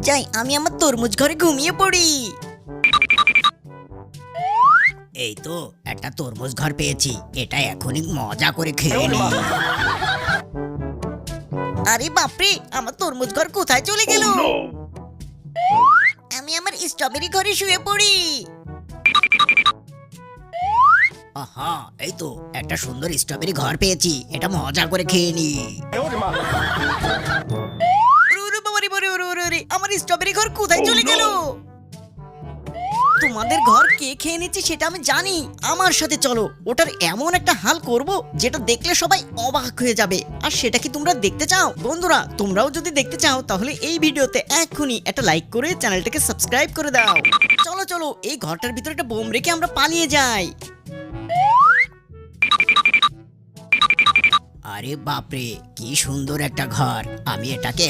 যাই আমি আমার তরমুজ ঘরে ঘুমিয়ে পড়ি। এই তো একটা তরমুজ ঘর পেয়েছি, এটা এখনই মজা করে খেয়ে নি। আরে বাপরে, আমার তরমুজ ঘর কোথায় চলে গেল? আমি আমার স্ট্রবেরি ঘরে শুয়ে পড়ি। আহা, এই তো একটা সুন্দর স্ট্রবেরি ঘর পেয়েছি, এটা মজা করে খেয়ে নি। ওরে বাবারে, ওরে, আমার স্ট্রবেরি ঘর কোথায় চলে গেল? তোমাদের ঘর কে খেয়ে নিচ্ছে সেটা আমি জানি, আমার সাথে চলো, ওটার এমন একটা হাল করব যেটা দেখলে সবাই অবাক হয়ে যাবে। আর সেটা কি তোমরা দেখতে চাও? বন্ধুরা, তোমরাও যদি দেখতে চাও তাহলে এই ভিডিওতে এক্ষুনি একটা লাইক করে চ্যানেলটাকে সাবস্ক্রাইব করে দাও। চলো চলো, এই ঘরটার ভিতরে একটা বোম রেখে আমরা পালিয়ে যাই। আরে বাপরে, কি সুন্দর একটা ঘর, আমি এটাকে